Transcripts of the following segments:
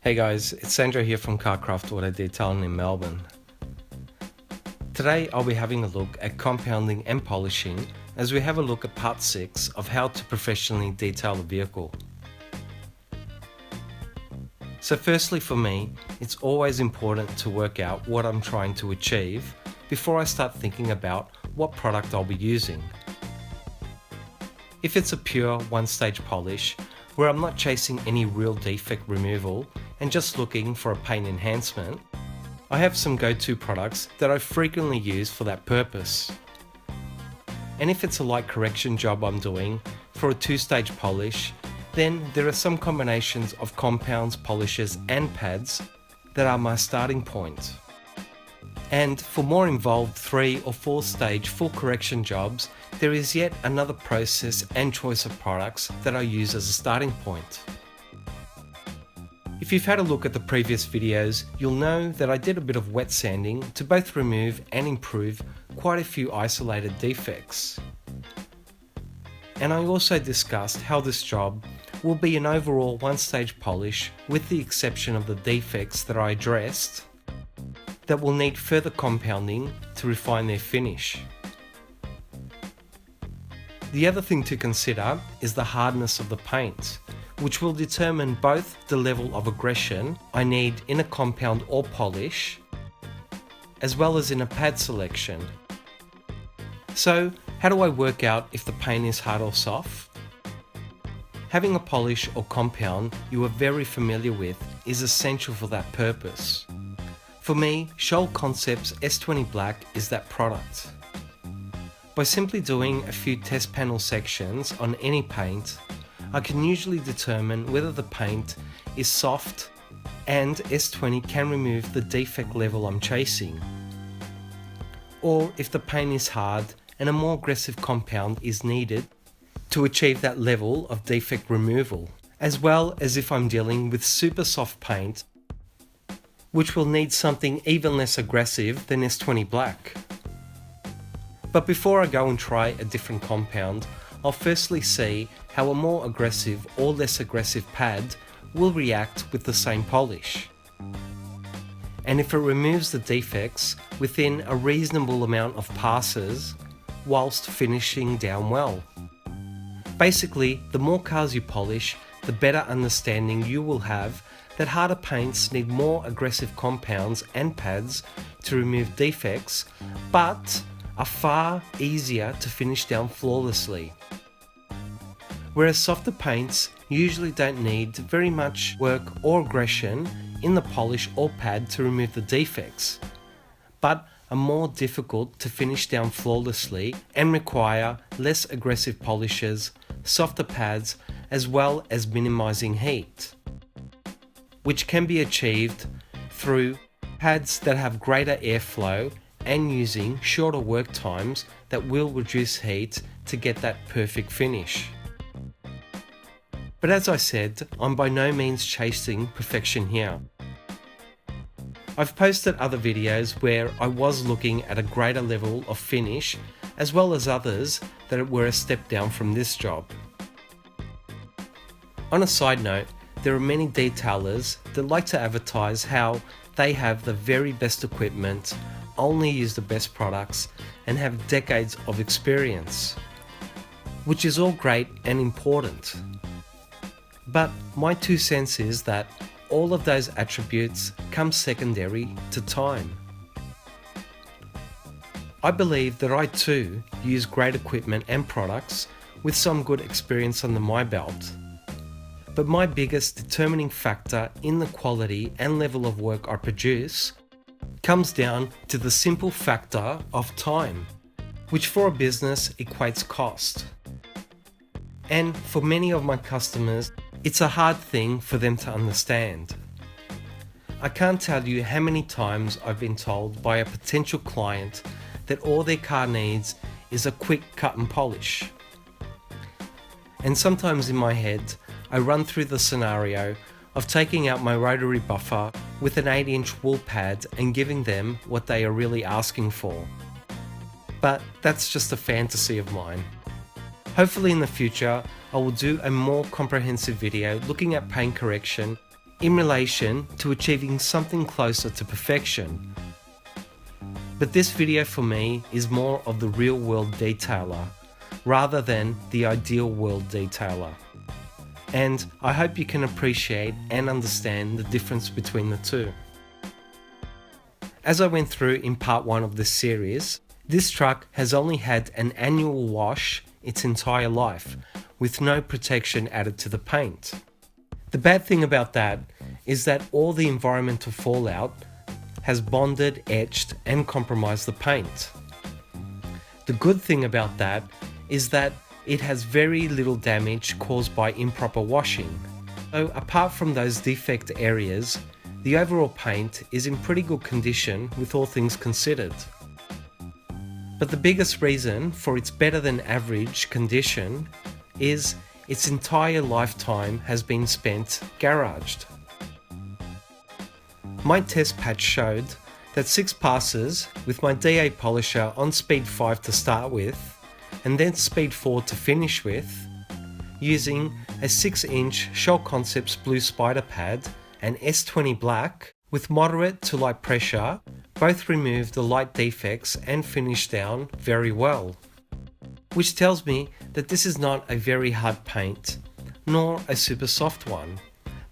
Hey guys, it's Sandro here from Carcraft Auto Detailing in Melbourne. Today I'll be having a look at compounding and polishing as we have a look at part 6 of how to professionally detail a vehicle. So firstly for me, it's always important to work out what I'm trying to achieve before I start thinking about what product I'll be using. If it's a pure one-stage polish, where I'm not chasing any real defect removal and just looking for a paint enhancement, I have some go-to products that I frequently use for that purpose. And if it's a light correction job I'm doing for a two-stage polish, then there are some combinations of compounds, polishes and pads that are my starting point. And for more involved 3 or 4 stage full correction jobs, there is yet another process and choice of products that I use as a starting point. If you've had a look at the previous videos, you'll know that I did a bit of wet sanding to both remove and improve quite a few isolated defects. And I also discussed how this job will be an overall one-stage polish with the exception of the defects that I addressed that will need further compounding to refine their finish. The other thing to consider is the hardness of the paint, which will determine both the level of aggression I need in a compound or polish, as well as in a pad selection. So, how do I work out if the paint is hard or soft? Having a polish or compound you are very familiar with is essential for that purpose. For me, Scholl Concepts S20 Black is that product. By simply doing a few test panel sections on any paint, I can usually determine whether the paint is soft and S20 can remove the defect level I'm chasing, or if the paint is hard and a more aggressive compound is needed to achieve that level of defect removal, as well as if I'm dealing with super soft paint which will need something even less aggressive than S20 Black. But before I go and try a different compound, I'll firstly see how a more aggressive or less aggressive pad will react with the same polish, and if it removes the defects within a reasonable amount of passes whilst finishing down well. Basically, the more cars you polish, the better understanding you will have that harder paints need more aggressive compounds and pads to remove defects, but are far easier to finish down flawlessly. Whereas softer paints usually don't need very much work or aggression in the polish or pad to remove the defects, but are more difficult to finish down flawlessly and require less aggressive polishes, softer pads, as well as minimizing heat, which can be achieved through pads that have greater airflow and using shorter work times that will reduce heat to get that perfect finish. But as I said, I'm by no means chasing perfection here. I've posted other videos where I was looking at a greater level of finish, as well as others that were a step down from this job. On a side note, there are many detailers that like to advertise how they have the very best equipment, only use the best products, and have decades of experience, which is all great and important. But my 2 cents is that all of those attributes come secondary to time. I believe that I too use great equipment and products with some good experience under my belt. But my biggest determining factor in the quality and level of work I produce comes down to the simple factor of time, which for a business equates cost. And for many of my customers, it's a hard thing for them to understand. I can't tell you how many times I've been told by a potential client that all their car needs is a quick cut and polish. And sometimes in my head, I run through the scenario of taking out my rotary buffer with an 8-inch wool pad and giving them what they are really asking for. But that's just a fantasy of mine. Hopefully in the future, I will do a more comprehensive video looking at paint correction in relation to achieving something closer to perfection. But this video for me is more of the real world detailer rather than the ideal world detailer. And I hope you can appreciate and understand the difference between the two. As I went through in part 1 of this series, this truck has only had an annual wash its entire life, with no protection added to the paint. The bad thing about that is that all the environmental fallout has bonded, etched, and compromised the paint. The good thing about that is that it has very little damage caused by improper washing. So apart from those defect areas, the overall paint is in pretty good condition with all things considered. But the biggest reason for its better than average condition is its entire lifetime has been spent garaged. My test patch showed that 6 passes with my DA polisher on speed 5 to start with, and then speed 4 to finish with, using a 6-inch Shell Concepts blue spider pad and S20 black with moderate to light pressure, both removed the light defects and finished down very well. Which tells me that this is not a very hard paint, nor a super soft one,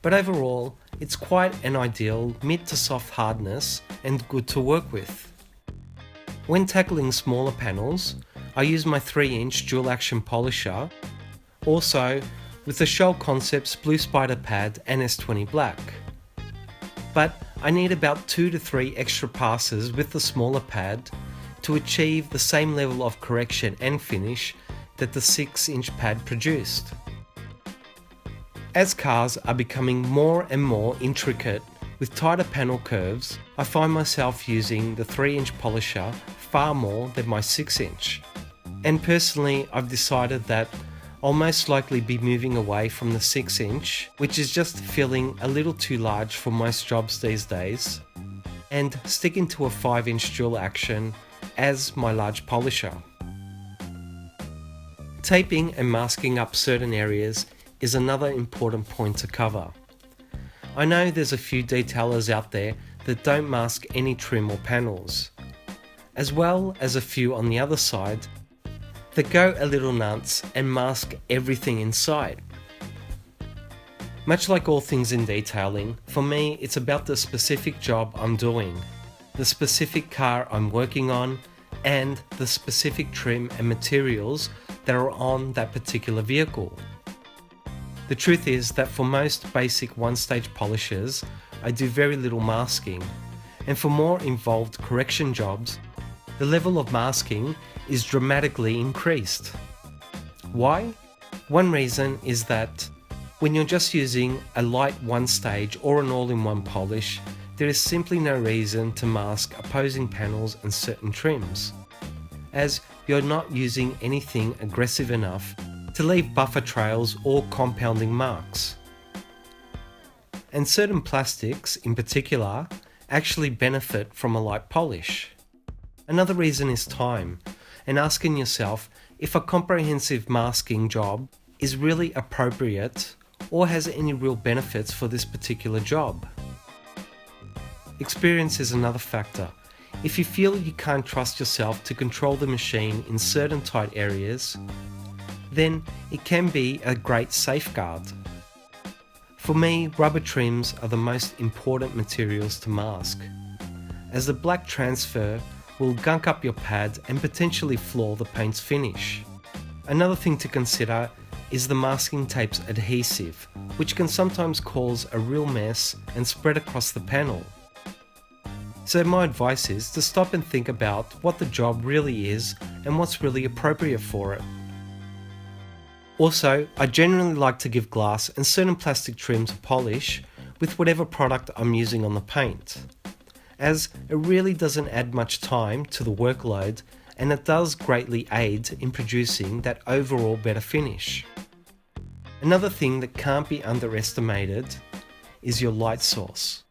but overall it's quite an ideal mid to soft hardness and good to work with. When tackling smaller panels, I use my 3-inch dual action polisher, also with the Shell Concepts blue spider pad and S20 black. But I need about 2 to 3 extra passes with the smaller pad to achieve the same level of correction and finish that the 6-inch pad produced. As cars are becoming more and more intricate with tighter panel curves, I find myself using the 3-inch polisher far more than my 6-inch. And personally, I've decided that I'll most likely be moving away from the 6-inch, which is just feeling a little too large for most jobs these days, and sticking to a 5-inch dual action as my large polisher. Taping and masking up certain areas is another important point to cover. I know there's a few detailers out there that don't mask any trim or panels, as well as a few on the other side that go a little nuts and mask everything inside. Much like all things in detailing, for me it's about the specific job I'm doing, the specific car I'm working on, and the specific trim and materials that are on that particular vehicle. The truth is that for most basic one-stage polishes, I do very little masking, and for more involved correction jobs, the level of masking is dramatically increased. Why? One reason is that when you're just using a light one-stage or an all-in-one polish, there is simply no reason to mask opposing panels and certain trims, as you're not using anything aggressive enough to leave buffer trails or compounding marks. And certain plastics, in particular, actually benefit from a light polish. Another reason is time, and asking yourself if a comprehensive masking job is really appropriate or has any real benefits for this particular job. Experience is another factor. If you feel you can't trust yourself to control the machine in certain tight areas, then it can be a great safeguard. For me, rubber trims are the most important materials to mask, as the black transfer will gunk up your pad and potentially flaw the paint's finish. Another thing to consider is the masking tape's adhesive, which can sometimes cause a real mess and spread across the panel. So my advice is to stop and think about what the job really is and what's really appropriate for it. Also, I generally like to give glass and certain plastic trims a polish with whatever product I'm using on the paint, as it really doesn't add much time to the workload and it does greatly aid in producing that overall better finish. Another thing that can't be underestimated is your light source.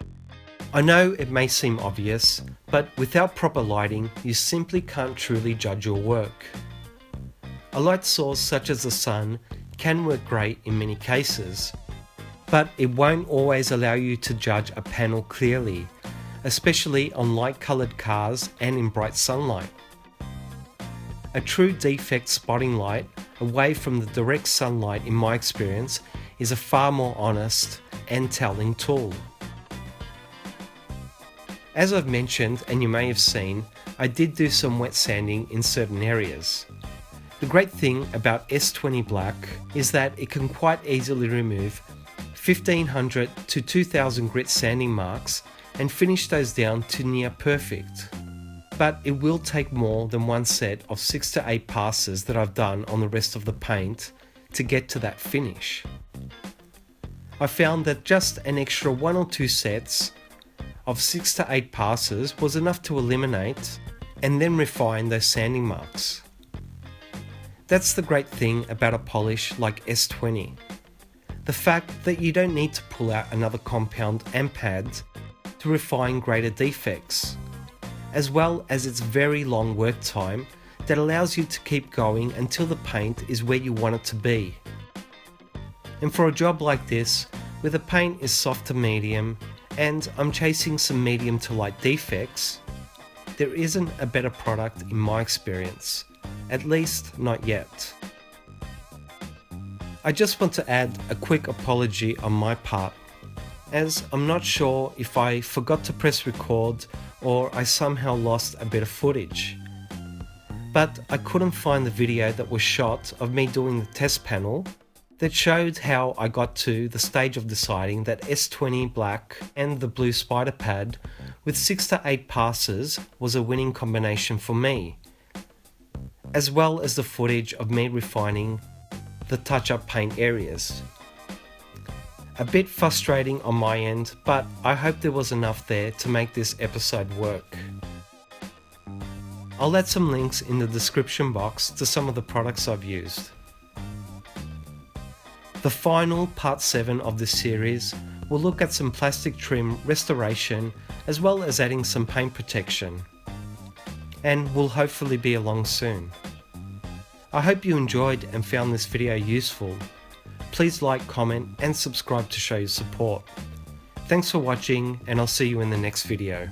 I know it may seem obvious, but without proper lighting, you simply can't truly judge your work. A light source such as the sun can work great in many cases, but it won't always allow you to judge a panel clearly, especially on light-coloured cars and in bright sunlight. A true defect spotting light, away from the direct sunlight in my experience, is a far more honest and telling tool. As I've mentioned, and you may have seen, I did do some wet sanding in certain areas. The great thing about S20 Black is that it can quite easily remove 1500 to 2000 grit sanding marks and finish those down to near perfect. But it will take more than one set of 6 to 8 passes that I've done on the rest of the paint to get to that finish. I found that just an extra 1 or 2 sets of 6 to 8 passes was enough to eliminate and then refine those sanding marks. That's the great thing about a polish like S20. The fact that you don't need to pull out another compound and pad to refine greater defects, as well as its very long work time that allows you to keep going until the paint is where you want it to be. And for a job like this, where the paint is soft to medium and I'm chasing some medium to light defects, there isn't a better product in my experience, at least not yet. I just want to add a quick apology on my part, as I'm not sure if I forgot to press record or I somehow lost a bit of footage. But I couldn't find the video that was shot of me doing the test panel that showed how I got to the stage of deciding that S20 Black and the blue spider pad with 6 to 8 passes was a winning combination for me, as well as the footage of me refining the touch-up paint areas. A bit frustrating on my end, but I hope there was enough there to make this episode work. I'll add some links in the description box to some of the products I've used. The final part 7 of this series will look at some plastic trim restoration as well as adding some paint protection, and will hopefully be along soon. I hope you enjoyed and found this video useful. Please like, comment and subscribe to show your support. Thanks for watching, and I'll see you in the next video.